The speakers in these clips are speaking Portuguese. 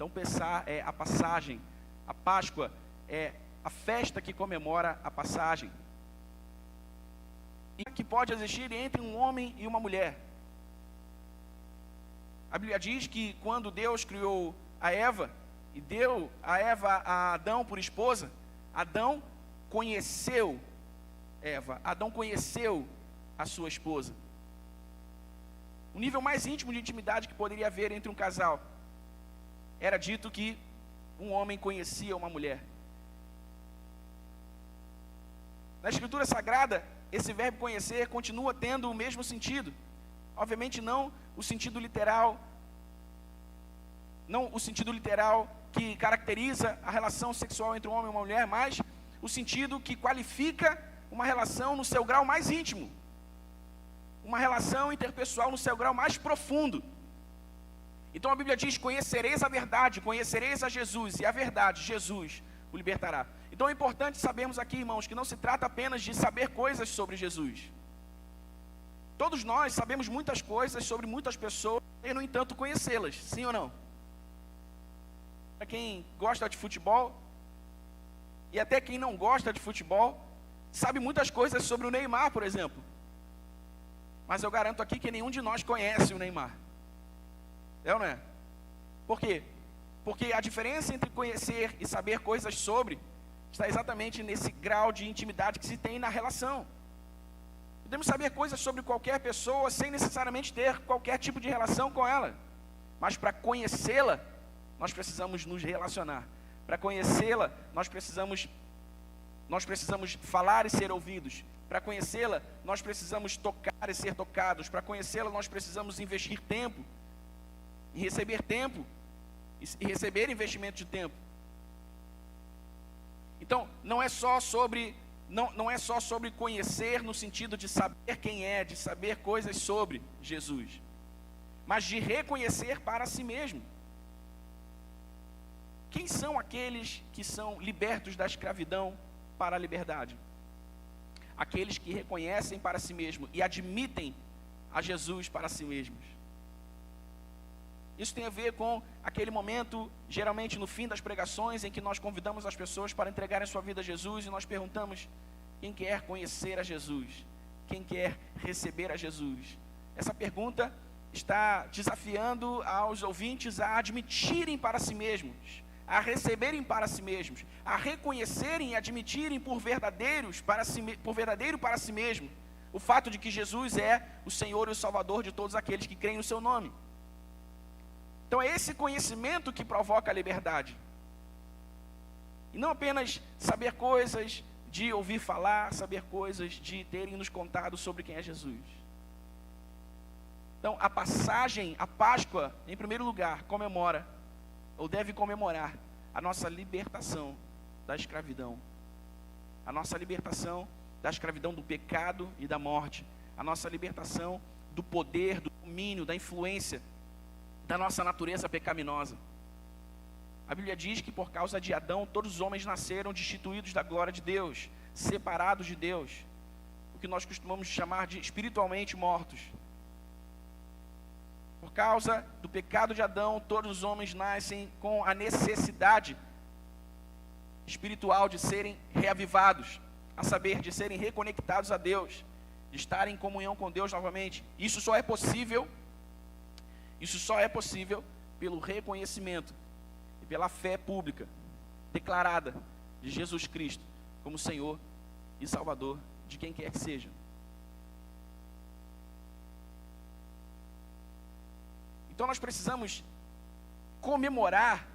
Então Pessah é a passagem, a Páscoa é a festa que comemora a passagem. E que pode existir entre um homem e uma mulher. A Bíblia diz que quando Deus criou a Eva e deu a Eva a Adão por esposa, Adão conheceu Eva, Adão conheceu a sua esposa. O nível mais íntimo de intimidade que poderia haver entre um casal. Era dito que um homem conhecia uma mulher. Na Escritura Sagrada, esse verbo conhecer continua tendo o mesmo sentido. Obviamente não o sentido literal, não o sentido literal que caracteriza a relação sexual entre um homem e uma mulher, mas o sentido que qualifica uma relação no seu grau mais íntimo. Uma relação interpessoal no seu grau mais profundo. Então a Bíblia diz: conhecereis a verdade, conhecereis a Jesus, e a verdade, Jesus, o libertará. Então é importante sabermos aqui, irmãos, que não se trata apenas de saber coisas sobre Jesus. Todos nós sabemos muitas coisas sobre muitas pessoas, e no entanto conhecê-las, sim ou não? Para quem gosta de futebol, e até quem não gosta de futebol, sabe muitas coisas sobre o Neymar, por exemplo. Mas eu garanto aqui que nenhum de nós conhece o Neymar. É ou não é? Por quê? Porque a diferença entre conhecer e saber coisas sobre está exatamente nesse grau de intimidade que se tem na relação. Podemos saber coisas sobre qualquer pessoa sem necessariamente ter qualquer tipo de relação com ela. Mas para conhecê-la, nós precisamos nos relacionar. Para conhecê-la, nós precisamos falar e ser ouvidos. Para conhecê-la, nós precisamos tocar e ser tocados. Para conhecê-la, nós precisamos investir tempo. E receber tempo. E receber investimento de tempo. Então, não é só sobre conhecer no sentido de saber quem é, de saber coisas sobre Jesus. Mas de reconhecer para si mesmo. Quem são aqueles que são libertos da escravidão para a liberdade? Aqueles que reconhecem para si mesmo e admitem a Jesus para si mesmos. Isso tem a ver com aquele momento, geralmente no fim das pregações, em que nós convidamos as pessoas para entregarem sua vida a Jesus e nós perguntamos: quem quer conhecer a Jesus? Quem quer receber a Jesus? Essa pergunta está desafiando aos ouvintes a admitirem para si mesmos, a receberem para si mesmos, a reconhecerem e admitirem por verdadeiro para si mesmo o fato de que Jesus é o Senhor e o Salvador de todos aqueles que creem no seu nome. Então é esse conhecimento que provoca a liberdade. E não apenas saber coisas de ouvir falar, saber coisas de terem nos contado sobre quem é Jesus. Então a passagem, a Páscoa, em primeiro lugar, comemora, ou deve comemorar, a nossa libertação da escravidão. A nossa libertação da escravidão do pecado e da morte. A nossa libertação do poder, do domínio, da influência da nossa natureza pecaminosa. A Bíblia diz que por causa de Adão, todos os homens nasceram destituídos da glória de Deus, separados de Deus, o que nós costumamos chamar de espiritualmente mortos. Por causa do pecado de Adão, todos os homens nascem com a necessidade espiritual de serem reavivados, a saber, de serem reconectados a Deus, de estarem em comunhão com Deus novamente. Isso só é possível pelo reconhecimento e pela fé pública, declarada, de Jesus Cristo como Senhor e Salvador de quem quer que seja. Então nós precisamos comemorar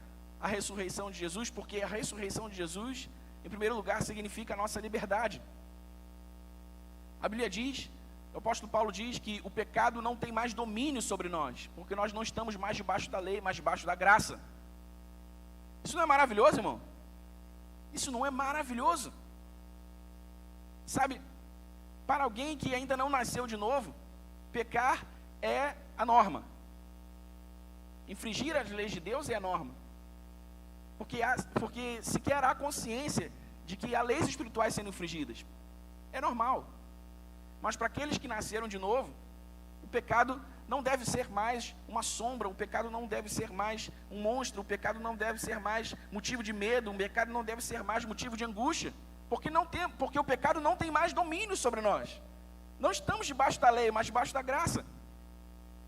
a ressurreição de Jesus, porque a ressurreição de Jesus, em primeiro lugar, significa a nossa liberdade. A Bíblia diz, o apóstolo Paulo diz que o pecado não tem mais domínio sobre nós, porque nós não estamos mais debaixo da lei, mas debaixo da graça. Isso não é maravilhoso, irmão? Isso não é maravilhoso? Sabe, para alguém que ainda não nasceu de novo, pecar é a norma. Infringir as leis de Deus é a norma. Porque sequer há consciência de que há leis espirituais sendo infringidas. É normal. Mas para aqueles que nasceram de novo, o pecado não deve ser mais uma sombra, o pecado não deve ser mais um monstro, o pecado não deve ser mais motivo de medo, o pecado não deve ser mais motivo de angústia, porque o pecado não tem mais domínio sobre nós. Não estamos debaixo da lei, mas debaixo da graça.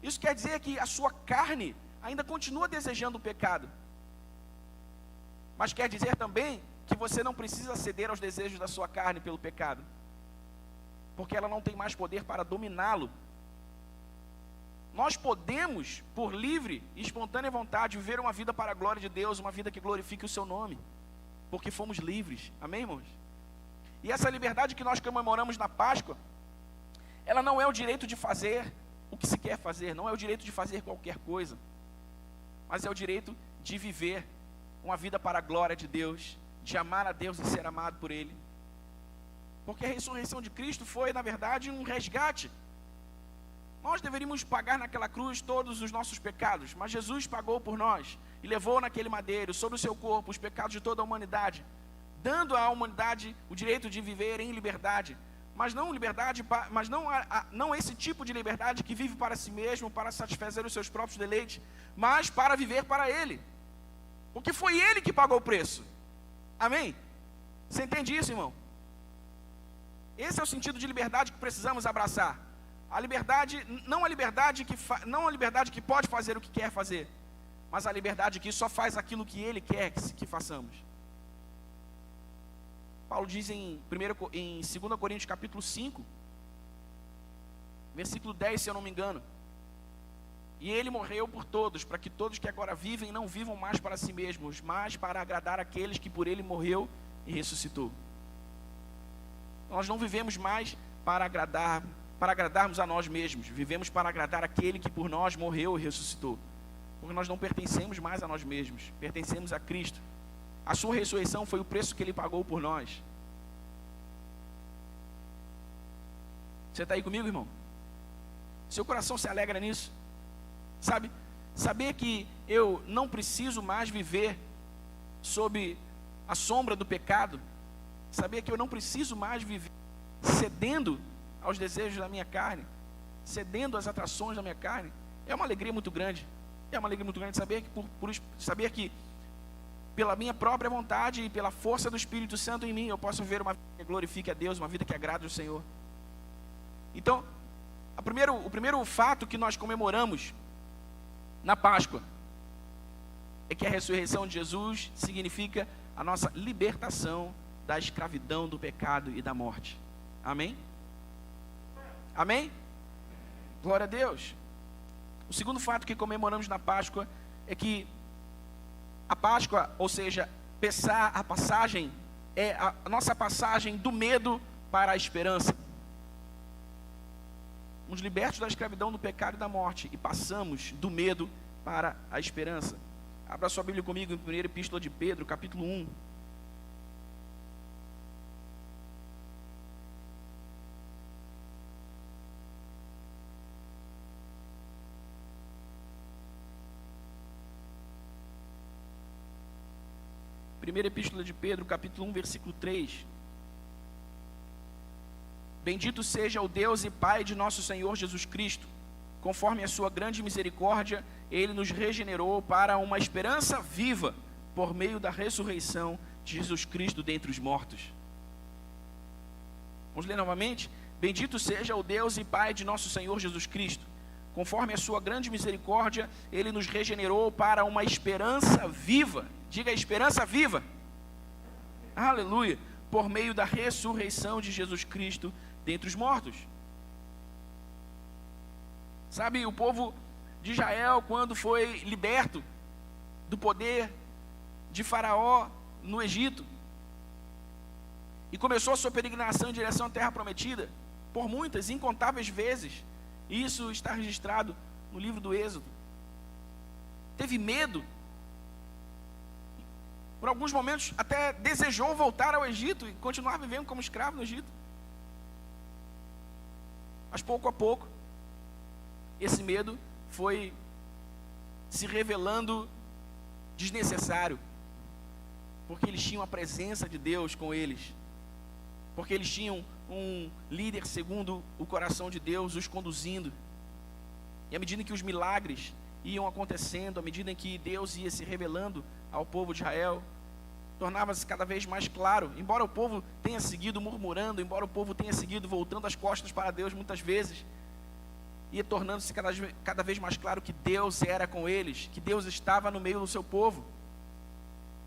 Isso quer dizer que a sua carne ainda continua desejando o pecado, mas quer dizer também que você não precisa ceder aos desejos da sua carne pelo pecado, porque ela não tem mais poder para dominá-lo. Nós podemos, por livre e espontânea vontade, viver uma vida para a glória de Deus, uma vida que glorifique o seu nome, porque fomos livres, amém, irmãos? E essa liberdade que nós comemoramos na Páscoa, ela não é o direito de fazer o que se quer fazer, não é o direito de fazer qualquer coisa, mas é o direito de viver uma vida para a glória de Deus, de amar a Deus e ser amado por Ele. Porque a ressurreição de Cristo foi, na verdade, um resgate. Nós deveríamos pagar naquela cruz todos os nossos pecados, mas Jesus pagou por nós e levou naquele madeiro, sobre o seu corpo, os pecados de toda a humanidade, dando à humanidade o direito de viver em liberdade, mas não liberdade, mas não esse tipo de liberdade que vive para si mesmo, para satisfazer os seus próprios deleites, mas para viver para Ele, porque foi Ele que pagou o preço. Amém? Você entende isso, irmão? Esse é o sentido de liberdade que precisamos abraçar. A liberdade, não a liberdade que pode fazer o que quer fazer, mas a liberdade que só faz aquilo que Ele quer que façamos. Paulo diz em 2 Coríntios capítulo 5, versículo 10, se eu não me engano: e Ele morreu por todos, para que todos que agora vivem não vivam mais para si mesmos, mas para agradar aqueles que por Ele morreu e ressuscitou. Nós não vivemos mais para agradarmos a nós mesmos, vivemos para agradar aquele que por nós morreu e ressuscitou, porque nós não pertencemos mais a nós mesmos, pertencemos a Cristo. A sua ressurreição foi o preço que Ele pagou por nós. Você está aí comigo, irmão? Seu coração se alegra nisso? Sabe? Saber que eu não preciso mais viver sob a sombra do pecado, saber que eu não preciso mais viver cedendo aos desejos da minha carne, cedendo às atrações da minha carne, é uma alegria muito grande. É uma alegria muito grande saber que, saber que pela minha própria vontade e pela força do Espírito Santo em mim, eu posso viver uma vida que glorifique a Deus, uma vida que agrade ao Senhor. Então, o primeiro fato que nós comemoramos na Páscoa é que a ressurreição de Jesus significa a nossa libertação da escravidão, do pecado e da morte. Amém? Amém? Glória a Deus. O segundo fato que comemoramos na Páscoa é que a Páscoa, ou seja, a passagem, é a nossa passagem do medo para a esperança. Fomos libertos da escravidão, do pecado e da morte e passamos do medo para a esperança. Abra sua Bíblia comigo em 1ª Epístola de Pedro, capítulo 1. Primeira Epístola de Pedro, capítulo 1, versículo 3. Bendito seja o Deus e Pai de nosso Senhor Jesus Cristo. Conforme a sua grande misericórdia, Ele nos regenerou para uma esperança viva, por meio da ressurreição de Jesus Cristo dentre os mortos. Vamos ler novamente? Bendito seja o Deus e Pai de nosso Senhor Jesus Cristo. Conforme a sua grande misericórdia, Ele nos regenerou para uma esperança viva. Diga, esperança viva. Aleluia. Por meio da ressurreição de Jesus Cristo dentre os mortos. Sabe, o povo de Israel, quando foi liberto do poder de Faraó no Egito, e começou a sua peregrinação em direção à terra prometida, por muitas, incontáveis vezes, isso está registrado no livro do Êxodo, teve medo, por alguns momentos até desejou voltar ao Egito e continuar vivendo como escravo no Egito. Mas pouco a pouco, esse medo foi se revelando desnecessário, porque eles tinham a presença de Deus com eles, porque eles tinham um líder segundo o coração de Deus os conduzindo. E à medida que os milagres iam acontecendo, à medida em que Deus ia se revelando ao povo de Israel, tornava-se cada vez mais claro, embora o povo tenha seguido murmurando, embora o povo tenha seguido voltando as costas para Deus muitas vezes, ia tornando-se cada vez mais claro que Deus era com eles, que Deus estava no meio do seu povo.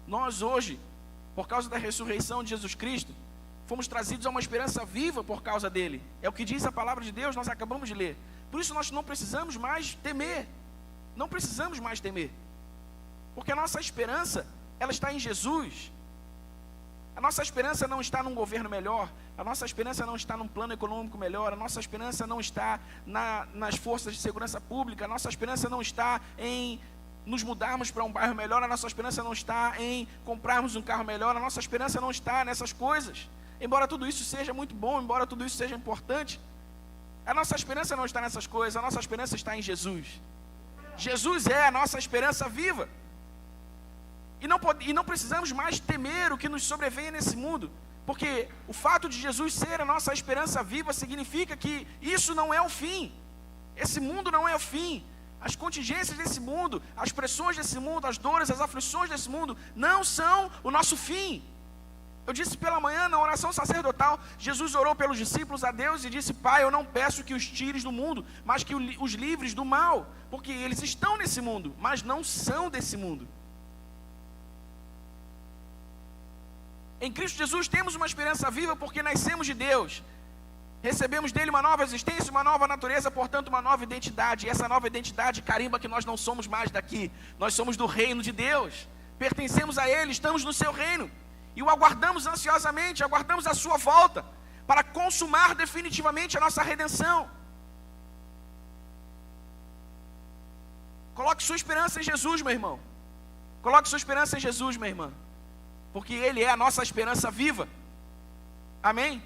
Nós hoje, por causa da ressurreição de Jesus Cristo, fomos trazidos a uma esperança viva por causa dele. É o que diz a palavra de Deus, nós acabamos de ler. Por isso nós não precisamos mais temer. Não precisamos mais temer. Porque a nossa esperança, ela está em Jesus. A nossa esperança não está num governo melhor. A nossa esperança não está num plano econômico melhor. A nossa esperança não está nas forças de segurança pública. A nossa esperança não está em nos mudarmos para um bairro melhor. A nossa esperança não está em comprarmos um carro melhor. A nossa esperança não está nessas coisas. Embora tudo isso seja muito bom, embora tudo isso seja importante, a nossa esperança não está nessas coisas. A nossa esperança está em Jesus. Jesus é a nossa esperança viva. E não precisamos mais temer o que nos sobrevenha nesse mundo, porque o fato de Jesus ser a nossa esperança viva significa que isso não é o fim. Esse mundo não é o fim. As contingências desse mundo, as pressões desse mundo, as dores, as aflições desse mundo não são o nosso fim. Eu disse pela manhã na oração sacerdotal, Jesus orou pelos discípulos a Deus e disse: Pai, eu não peço que os tires do mundo, mas que os livres do mal, porque eles estão nesse mundo, mas não são desse mundo. Em Cristo Jesus temos uma esperança viva porque nascemos de Deus. Recebemos dele uma nova existência, uma nova natureza, portanto uma nova identidade. E essa nova identidade carimba que nós não somos mais daqui. Nós somos do reino de Deus. Pertencemos a ele, estamos no seu reino. E o aguardamos ansiosamente, aguardamos a sua volta, para consumar definitivamente a nossa redenção. Coloque sua esperança em Jesus, meu irmão. Coloque sua esperança em Jesus, minha irmã. Porque ele é a nossa esperança viva. Amém?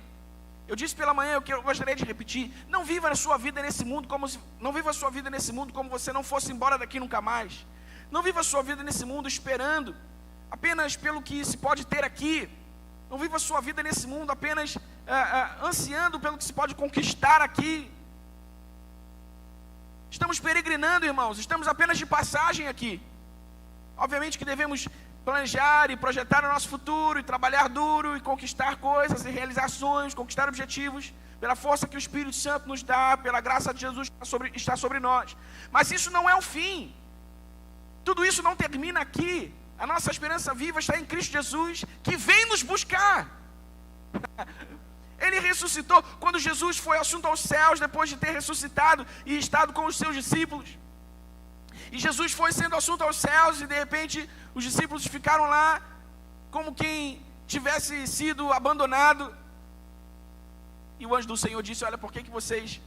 Eu disse pela manhã, eu gostaria de repetir: não viva a sua vida nesse mundo como você não fosse embora daqui nunca mais. Não viva a sua vida nesse mundo esperando apenas pelo que se pode ter aqui. Não viva a sua vida nesse mundo apenas ansiando pelo que se pode conquistar aqui. Estamos peregrinando, irmãos, estamos apenas de passagem aqui. Obviamente que devemos planejar e projetar o nosso futuro, e trabalhar duro, e conquistar coisas, e realizações, conquistar objetivos, pela força que o Espírito Santo nos dá, pela graça de Jesus que está sobre nós. Mas isso não é o fim. Tudo isso não termina aqui. A nossa esperança viva está em Cristo Jesus, que vem nos buscar. Ele ressuscitou. Quando Jesus foi assunto aos céus, depois de ter ressuscitado e estado com os seus discípulos, e Jesus foi sendo assunto aos céus, e de repente os discípulos ficaram lá como quem tivesse sido abandonado. E o anjo do Senhor disse: olha, por que vocês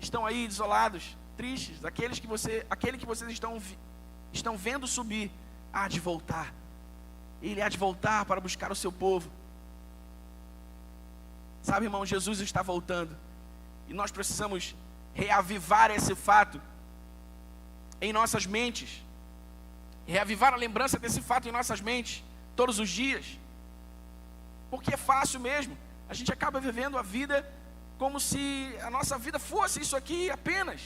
estão aí desolados, tristes? Aquele que vocês estão vendo subir há de voltar. Ele há de voltar para buscar o seu povo. Sabe, irmão, Jesus está voltando, e nós precisamos reavivar esse fato em nossas mentes, reavivar a lembrança desse fato em nossas mentes, todos os dias, porque é fácil mesmo, a gente acaba vivendo a vida como se a nossa vida fosse isso aqui apenas.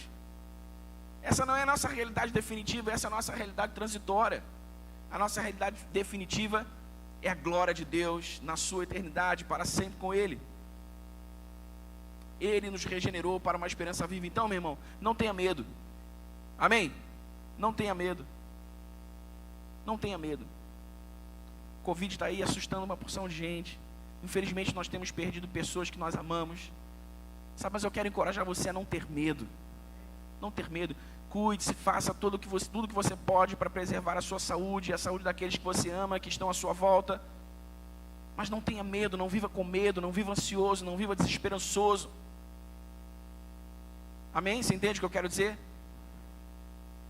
Essa não é a nossa realidade definitiva, essa é a nossa realidade transitória. A nossa realidade definitiva é a glória de Deus na sua eternidade, para sempre com Ele. Ele nos regenerou para uma esperança viva. Então, meu irmão, não tenha medo. Amém? Não tenha medo. Não tenha medo. O Covid está aí assustando uma porção de gente. Infelizmente nós temos perdido pessoas que nós amamos. Sabe, mas eu quero encorajar você a não ter medo. Não ter medo. Cuide-se, faça tudo que você pode para preservar a sua saúde e a saúde daqueles que você ama, que estão à sua volta. Mas não tenha medo, não viva com medo, não viva ansioso, não viva desesperançoso. Amém? Você entende o que eu quero dizer?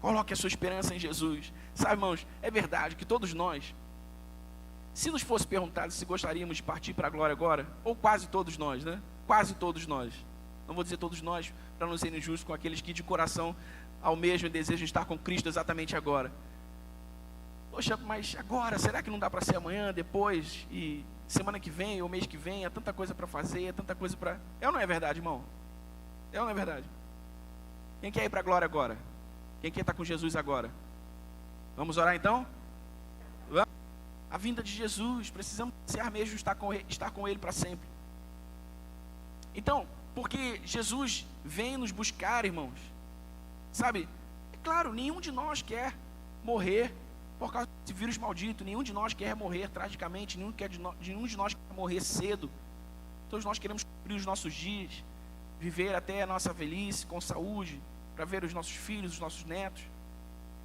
Coloque a sua esperança em Jesus. Sabe, irmãos, é verdade que todos nós, se nos fosse perguntado se gostaríamos de partir para a glória agora, ou quase todos nós, né? Quase todos nós. Não vou dizer todos nós, para não ser injusto com aqueles que de coração almejam e desejam estar com Cristo exatamente agora. Poxa, mas agora, será que não dá para ser amanhã, depois, e semana que vem, ou mês que vem? Há tanta coisa para fazer, há tanta coisa para... É ou não é verdade, irmão? É ou não é verdade? Quem quer ir para a glória agora? Quem quer estar com Jesus agora? Vamos orar então? Vamos? A vinda de Jesus, precisamos ansiar mesmo estar com Ele para sempre. Então, porque Jesus vem nos buscar, irmãos, sabe? É claro, nenhum de nós quer morrer por causa desse vírus maldito, nenhum de nós quer morrer tragicamente, nenhum de nós quer morrer cedo. Todos nós queremos cumprir os nossos dias, viver até a nossa velhice com saúde, para ver os nossos filhos, os nossos netos.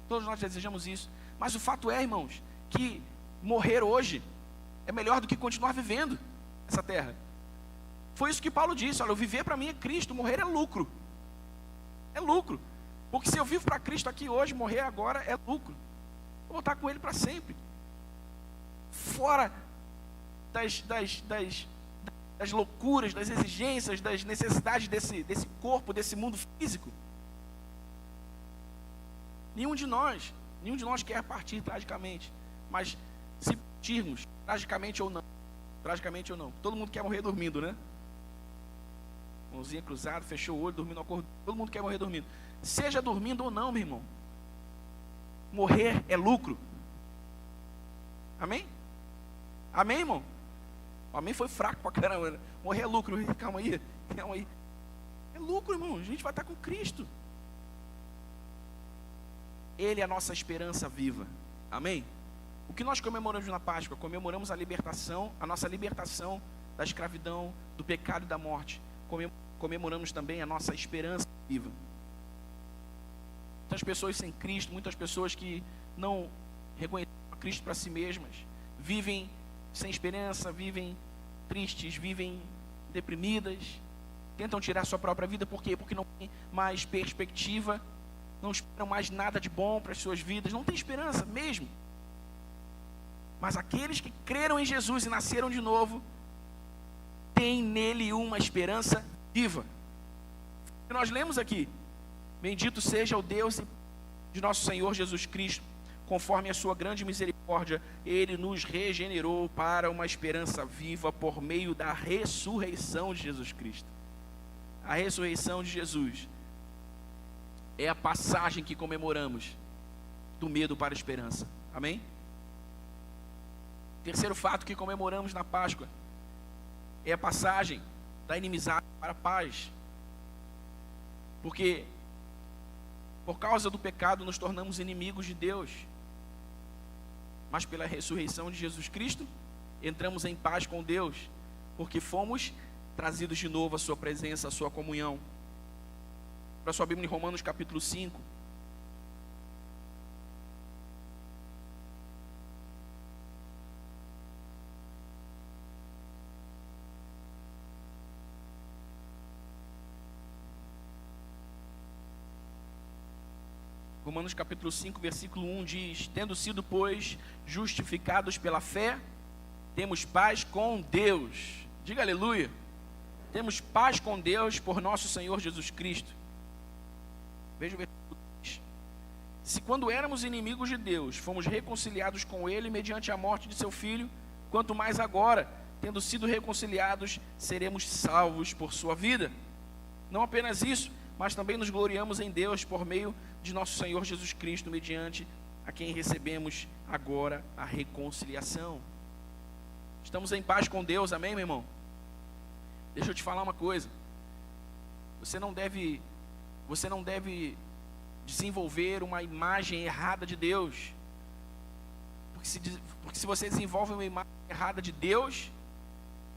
Todos nós desejamos isso. Mas o fato é, irmãos, que morrer hoje é melhor do que continuar vivendo essa terra. Foi isso que Paulo disse: olha, viver para mim é Cristo, morrer é lucro. É lucro. Porque se eu vivo para Cristo aqui hoje, morrer agora é lucro. Eu vou estar com Ele para sempre. Fora das loucuras, das exigências, das necessidades desse corpo, desse mundo físico. Nenhum de nós quer partir tragicamente. Mas se partirmos, tragicamente ou não, todo mundo quer morrer dormindo, né? Mãozinha cruzada, fechou o olho, dormindo, acordou. Todo mundo quer morrer dormindo. Seja dormindo ou não, meu irmão, morrer é lucro. Amém? Amém, irmão? O amém foi fraco pra caramba, né? Morrer é lucro. Calma aí. É lucro, irmão. A gente vai estar com Cristo. Ele é a nossa esperança viva. Amém? O que nós comemoramos na Páscoa? Comemoramos a libertação, a nossa libertação da escravidão, do pecado e da morte. Comemoramos também a nossa esperança viva. Muitas pessoas sem Cristo, muitas pessoas que não reconhecem Cristo para si mesmas, vivem sem esperança, vivem tristes, vivem deprimidas, tentam tirar sua própria vida. Por quê? Porque não tem mais perspectiva, não esperam mais nada de bom para as suas vidas, não tem esperança mesmo. Mas aqueles que creram em Jesus e nasceram de novo, têm nele uma esperança viva. E nós lemos aqui: bendito seja o Deus de nosso Senhor Jesus Cristo, conforme a sua grande misericórdia, Ele nos regenerou para uma esperança viva por meio da ressurreição de Jesus Cristo. A ressurreição de Jesus é a passagem que comemoramos do medo para a esperança. Amém? Terceiro fato que comemoramos na Páscoa é a passagem da inimizade para a paz. Porque por causa do pecado nos tornamos inimigos de Deus. Mas pela ressurreição de Jesus Cristo, entramos em paz com Deus, porque fomos trazidos de novo à sua presença, à sua comunhão. Para sua Bíblia em Romanos capítulo 5. Romanos capítulo 5, versículo 1 diz: tendo sido, pois, justificados pela fé, temos paz com Deus. Diga aleluia. Temos paz com Deus por nosso Senhor Jesus Cristo. Veja o versículo 3. Se quando éramos inimigos de Deus, fomos reconciliados com Ele mediante a morte de seu Filho, quanto mais agora, tendo sido reconciliados, seremos salvos por sua vida. Não apenas isso, mas também nos gloriamos em Deus por meio de nosso Senhor Jesus Cristo, mediante a quem recebemos agora a reconciliação. Estamos em paz com Deus, amém, meu irmão? Deixa eu te falar uma coisa. Você não deve desenvolver uma imagem errada de Deus. Porque se você desenvolve uma imagem errada de Deus,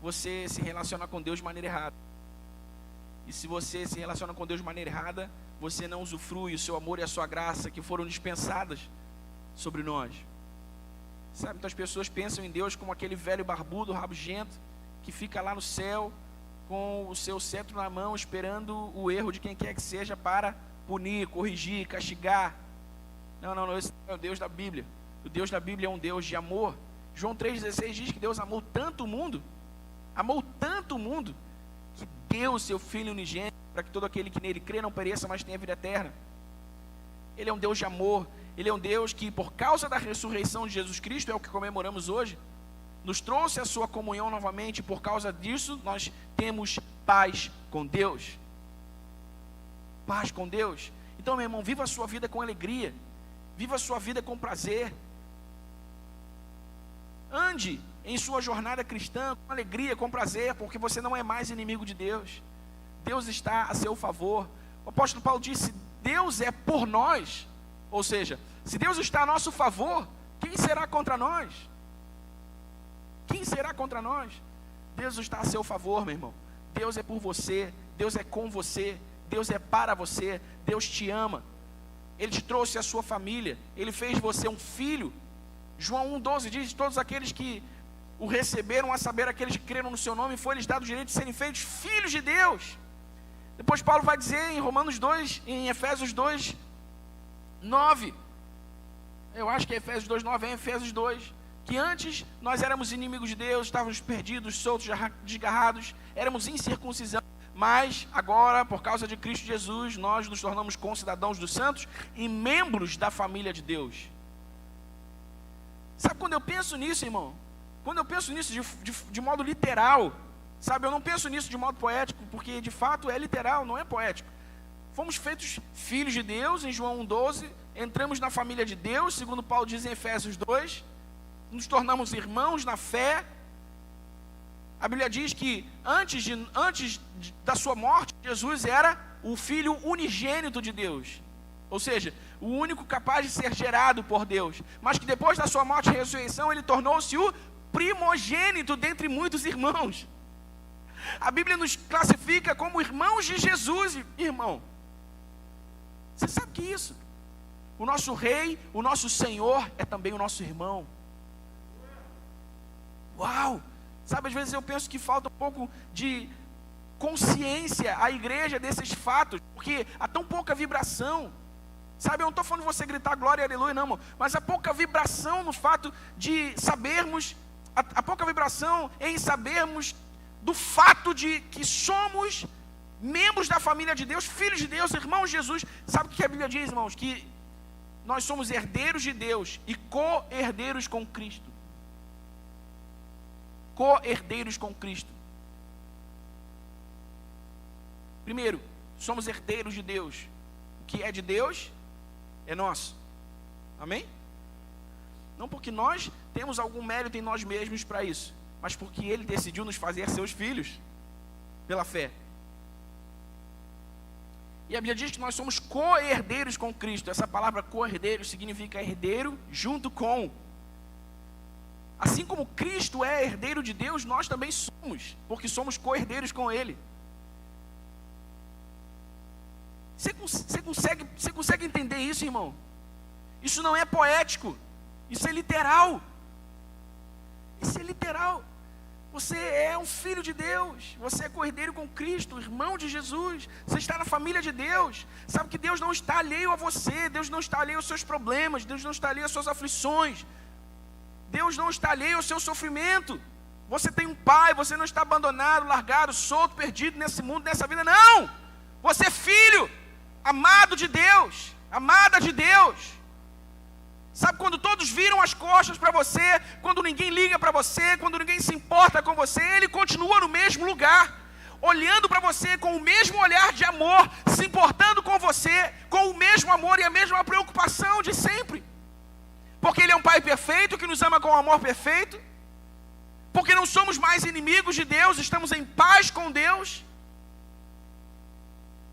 você se relaciona com Deus de maneira errada. E se você se relaciona com Deus de maneira errada, você não usufrui o seu amor e a sua graça que foram dispensadas sobre nós. Sabe, então as pessoas pensam em Deus como aquele velho barbudo, rabugento, que fica lá no céu com o seu cetro na mão, esperando o erro de quem quer que seja para punir, corrigir, castigar. Não, esse é o Deus da Bíblia. O Deus da Bíblia é um Deus de amor. João 3,16 diz que Deus amou tanto o mundo, que deu o seu Filho unigênito, para que todo aquele que nele crê não pereça, mas tenha vida eterna. Ele é um Deus de amor. Ele é um Deus que, por causa da ressurreição de Jesus Cristo, é o que comemoramos hoje, nos trouxe a sua comunhão novamente. Por causa disso, nós temos paz com Deus. paz com Deus. Então, meu irmão, viva a sua vida com alegria, viva a sua vida com prazer, ande em sua jornada cristã com alegria, com prazer, porque você não é mais inimigo de Deus. Deus está a seu favor. O apóstolo Paulo disse: Deus é por nós. Ou seja, se Deus está a nosso favor, quem será contra nós? Quem será contra nós? Deus está a seu favor, meu irmão. Deus é por você, Deus é com você, Deus é para você, Deus te ama. Ele te trouxe a sua família, Ele fez você um filho. João 1,12 diz: todos aqueles que o receberam, a saber, aqueles que creram no seu nome, foi-lhes dado o direito de serem feitos filhos de Deus. Depois Paulo vai dizer em Romanos 2, em Efésios 2, 9, eu acho que é Efésios 2, 9, é Efésios 2, que antes nós éramos inimigos de Deus, estávamos perdidos, soltos, desgarrados, éramos incircuncisão, mas agora, por causa de Cristo Jesus, nós nos tornamos concidadãos dos santos e membros da família de Deus. Sabe, quando eu penso nisso, irmão, quando eu penso nisso de modo literal, sabe, eu não penso nisso de modo poético, porque de fato é literal, não é poético. Fomos feitos filhos de Deus, em João 1,12, entramos na família de Deus, segundo Paulo diz em Efésios 2, nos tornamos irmãos na fé. A Bíblia diz que antes da sua morte, Jesus era o Filho unigênito de Deus, ou seja, o único capaz de ser gerado por Deus, mas que depois da sua morte e ressurreição, Ele tornou-se o primogênito dentre muitos irmãos. A Bíblia nos classifica como irmãos de Jesus, irmão. Você sabe que isso? O nosso Rei, o nosso Senhor é também o nosso irmão. Uau! Sabe, às vezes eu penso que falta um pouco de consciência à igreja desses fatos, porque há tão pouca vibração. Sabe, eu não estou falando de você gritar glória e aleluia, não, irmão, mas há pouca vibração no fato de sabermos, há pouca vibração em sabermos do fato de que somos membros da família de Deus, filhos de Deus, irmãos de Jesus. Sabe o que a Bíblia diz, irmãos? Que nós somos herdeiros de Deus e co-herdeiros com Cristo. Co-herdeiros com Cristo. Primeiro, somos herdeiros de Deus. O que é de Deus é nosso. Amém? Não porque nós temos algum mérito em nós mesmos para isso, mas porque Ele decidiu nos fazer seus filhos pela fé. E a Bíblia diz que nós somos co-herdeiros com Cristo. Essa palavra co-herdeiro significa herdeiro junto com. Assim como Cristo é herdeiro de Deus, nós também somos, porque somos co-herdeiros com Ele. Você consegue entender isso, irmão? Isso não é poético, isso é literal. Isso é literal. Você é um filho de Deus, você é co-herdeiro com Cristo, irmão de Jesus, você está na família de Deus. Sabe que Deus não está alheio a você, Deus não está alheio aos seus problemas, Deus não está alheio às suas aflições, Deus não está alheio ao seu sofrimento. Você tem um pai, você não está abandonado, largado, solto, perdido nesse mundo, nessa vida, não. Você é filho, amado de Deus, amada de Deus. Sabe, quando todos viram as costas para você, quando ninguém liga para você, quando ninguém se importa com você, Ele continua no mesmo lugar, olhando para você com o mesmo olhar de amor, se importando com você, com o mesmo amor e a mesma preocupação de sempre. Porque Ele é um Pai perfeito, que nos ama com um amor perfeito, porque não somos mais inimigos de Deus, estamos em paz com Deus.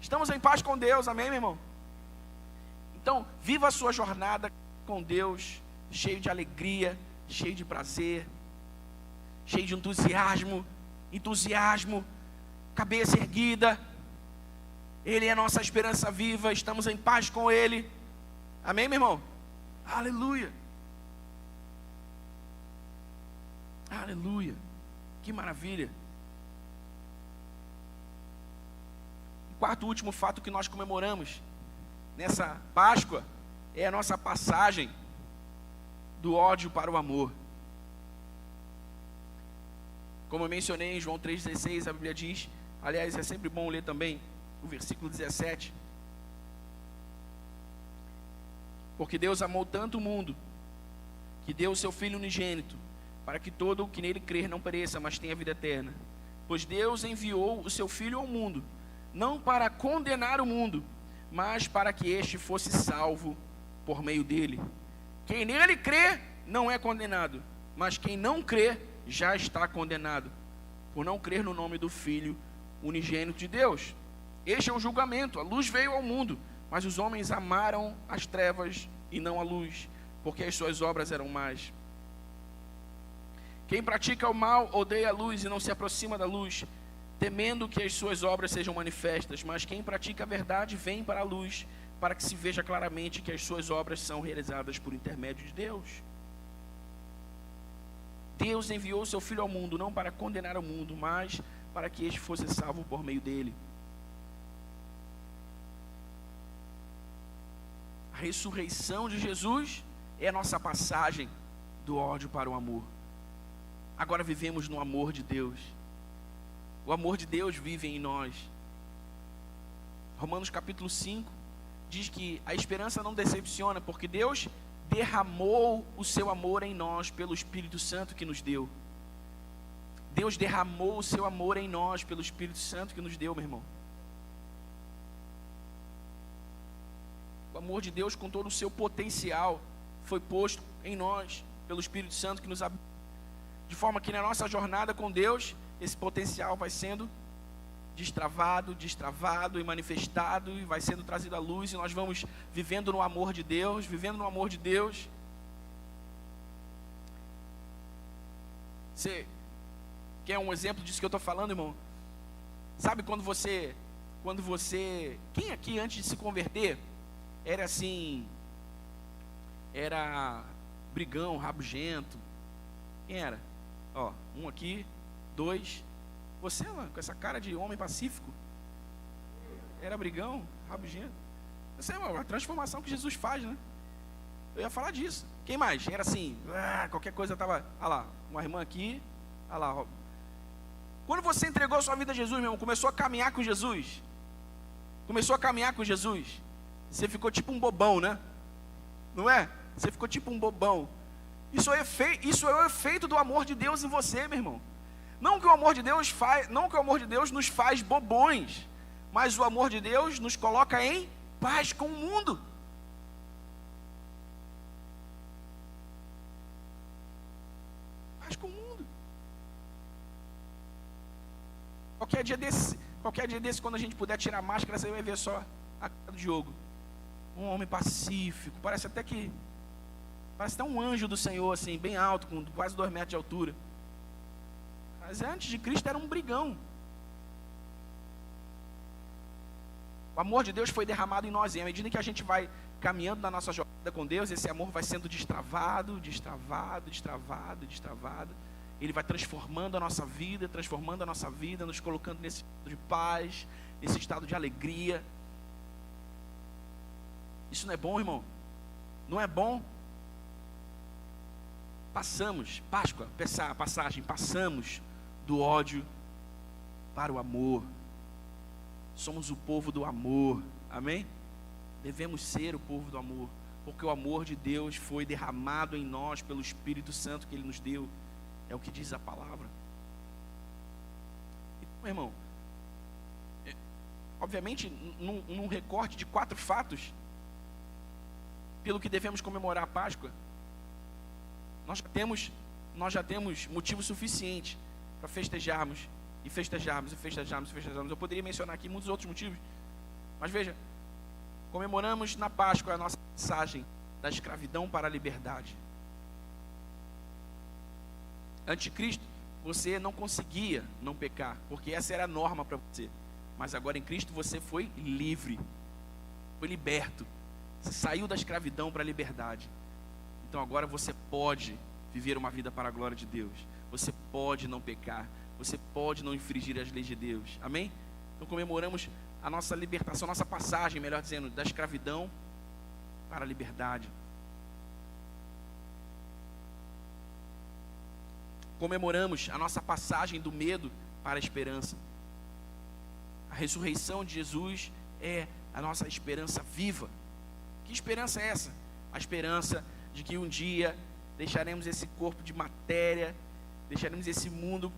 Estamos em paz com Deus, amém, meu irmão? Então, viva a sua jornada com Deus, cheio de alegria, cheio de prazer, cheio de entusiasmo, cabeça erguida. Ele é a nossa esperança viva, estamos em paz com Ele. Amém, meu irmão? Aleluia. Aleluia. Que maravilha. O quarto e último fato que nós comemoramos nessa Páscoa é a nossa passagem do ódio para o amor. Como eu mencionei em João 3,16, a Bíblia diz, aliás, é sempre bom ler também o versículo 17. Porque Deus amou tanto o mundo, que deu o seu Filho unigênito, para que todo o que nele crer não pereça, mas tenha vida eterna. Pois Deus enviou o seu Filho ao mundo, não para condenar o mundo, mas para que este fosse salvo por meio dele. Quem nele crê não é condenado, mas quem não crê já está condenado, por não crer no nome do Filho unigênito de Deus. Este é o julgamento. A luz veio ao mundo, mas os homens amaram as trevas e não a luz, porque as suas obras eram más. Quem pratica o mal odeia a luz e não se aproxima da luz, temendo que as suas obras sejam manifestas. Mas quem pratica a verdade vem para a luz, para que se veja claramente que as suas obras são realizadas por intermédio de Deus. Deus enviou o seu Filho ao mundo, não para condenar o mundo, mas para que este fosse salvo por meio dele. A ressurreição de Jesus é a nossa passagem do ódio para o amor. Agora vivemos no amor de Deus. O amor de Deus vive em nós. Romanos capítulo 5 diz que a esperança não decepciona, porque Deus derramou o seu amor em nós pelo Espírito Santo que nos deu. Deus derramou o seu amor em nós pelo Espírito Santo que nos deu, meu irmão. O amor de Deus, com todo o seu potencial, foi posto em nós pelo Espírito Santo que nos habita. De forma que na nossa jornada com Deus, esse potencial vai sendo destravado e manifestado, e vai sendo trazido à luz, e nós vamos vivendo no amor de Deus, Você quer um exemplo disso que eu estou falando, irmão? Sabe quando você, quem aqui antes de se converter, era assim, era brigão, rabugento? Quem era? Ó, um aqui, dois. Você, mano, com essa cara de homem pacífico, era brigão, rabugento. Essa é uma transformação que Jesus faz, né? Eu ia falar disso. Quem mais? Era assim, qualquer coisa estava, olha lá, uma irmã aqui, olha lá. Quando você entregou sua vida a Jesus, meu irmão, começou a caminhar com Jesus, você ficou tipo um bobão, né? Não é? Você ficou tipo um bobão. Isso é o efeito do amor de Deus em você, meu irmão. Não que o amor de Deus nos faz bobões, mas o amor de Deus nos coloca em paz com o mundo. Paz com o mundo. Qualquer dia desse, quando a gente puder tirar a máscara, você vai ver só a cara do Diogo. Um homem pacífico, parece até um anjo do Senhor, assim, bem alto, com quase 2 metros de altura. Mas antes de Cristo era um brigão. O amor de Deus foi derramado em nós, e à medida que a gente vai caminhando na nossa jornada com Deus, esse amor vai sendo destravado. Ele vai transformando a nossa vida, nos colocando nesse estado de paz, nesse estado de alegria. Isso não é bom, irmão? Não é bom? Passamos do ódio para o amor. Somos o povo do amor, amém? Devemos ser o povo do amor, porque o amor de Deus foi derramado em nós pelo Espírito Santo que Ele nos deu. É o que diz a palavra. Então, irmão, obviamente, num recorte de 4 fatos, pelo que devemos comemorar a Páscoa, nós já temos motivo suficiente para festejarmos. Eu poderia mencionar aqui muitos outros motivos, mas veja, comemoramos na Páscoa a nossa passagem da escravidão para a liberdade. Antes de Cristo, você não conseguia não pecar, porque essa era a norma para você. Mas agora em Cristo você foi livre, foi liberto. Você saiu da escravidão para a liberdade. Então agora você pode viver uma vida para a glória de Deus. Você pode não pecar. Você pode não infringir as leis de Deus. Amém? Então comemoramos a nossa libertação, nossa passagem, melhor dizendo, da escravidão para a liberdade. Comemoramos a nossa passagem do medo para a esperança. A ressurreição de Jesus é a nossa esperança viva. Que esperança é essa? A esperança de que um dia deixaremos esse corpo de matéria, deixaremos esse mundo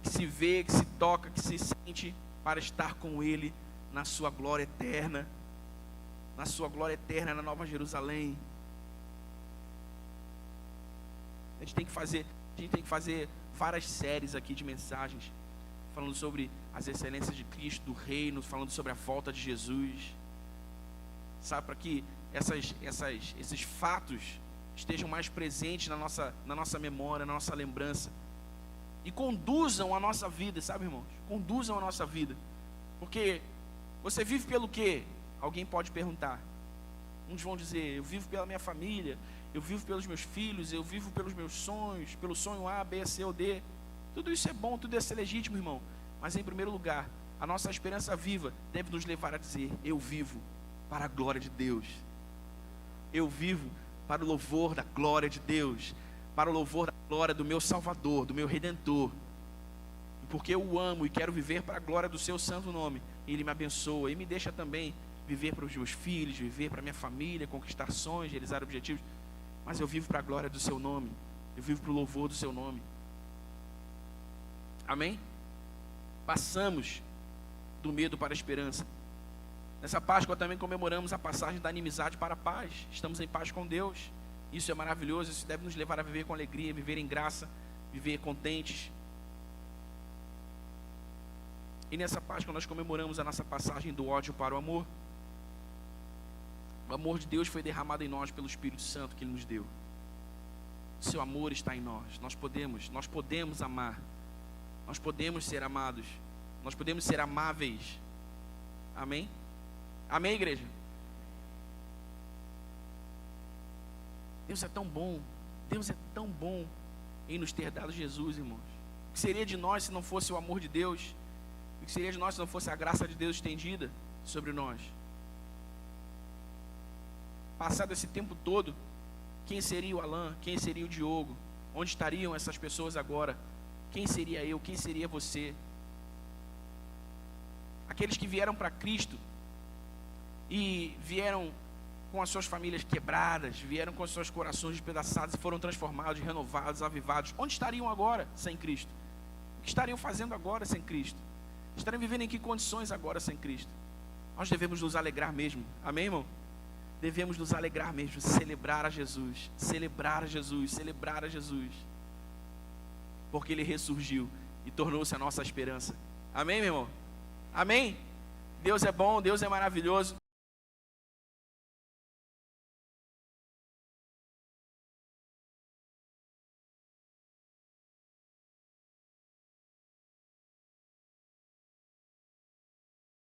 que se vê, que se toca, que se sente, para estar com Ele na sua glória eterna. Na sua glória eterna, na Nova Jerusalém. A gente tem que fazer várias séries aqui de mensagens, falando sobre as excelências de Cristo, do reino, falando sobre a volta de Jesus. Sabe, para que esses fatos estejam mais presentes na nossa memória, na nossa lembrança. E conduzam a nossa vida, sabe, irmãos? Conduzam a nossa vida. Porque você vive pelo quê? Alguém pode perguntar. Uns vão dizer, eu vivo pela minha família, eu vivo pelos meus filhos, eu vivo pelos meus sonhos, pelo sonho A, B, C ou D. Tudo isso é bom, tudo isso é legítimo, irmão. Mas em primeiro lugar, a nossa esperança viva deve nos levar a dizer, eu vivo para a glória de Deus. Eu vivo para o louvor da glória de Deus, para o louvor da glória do meu Salvador, do meu Redentor. E porque eu o amo e quero viver para a glória do seu santo nome, Ele me abençoa e me deixa também viver para os meus filhos, viver para a minha família, conquistar sonhos, realizar objetivos. Mas eu vivo para a glória do seu nome, eu vivo para o louvor do seu nome. Amém? Passamos do medo para a esperança. Nessa Páscoa também comemoramos a passagem da inimizade para a paz. Estamos em paz com Deus. Isso é maravilhoso, isso deve nos levar a viver com alegria, viver em graça, viver contentes. E nessa Páscoa nós comemoramos a nossa passagem do ódio para o amor. O amor de Deus foi derramado em nós pelo Espírito Santo que Ele nos deu. O seu amor está em nós. Nós podemos amar. Nós podemos ser amados. Nós podemos ser amáveis. Amém? Amém, igreja? Deus é tão bom. Deus é tão bom em nos ter dado Jesus, irmãos. O que seria de nós se não fosse o amor de Deus? O que seria de nós se não fosse a graça de Deus estendida sobre nós? Passado esse tempo todo, quem seria o Alan? Quem seria o Diogo? Onde estariam essas pessoas agora? Quem seria eu? Quem seria você? Aqueles que vieram para Cristo e vieram com as suas famílias quebradas, vieram com os seus corações despedaçados e foram transformados, renovados, avivados. Onde estariam agora sem Cristo? O que estariam fazendo agora sem Cristo? Estariam vivendo em que condições agora sem Cristo? Nós devemos nos alegrar mesmo. Amém, irmão? Devemos nos alegrar mesmo, celebrar a Jesus, celebrar a Jesus, celebrar a Jesus, porque Ele ressurgiu e tornou-se a nossa esperança. Amém, meu irmão? Amém? Deus é bom, Deus é maravilhoso.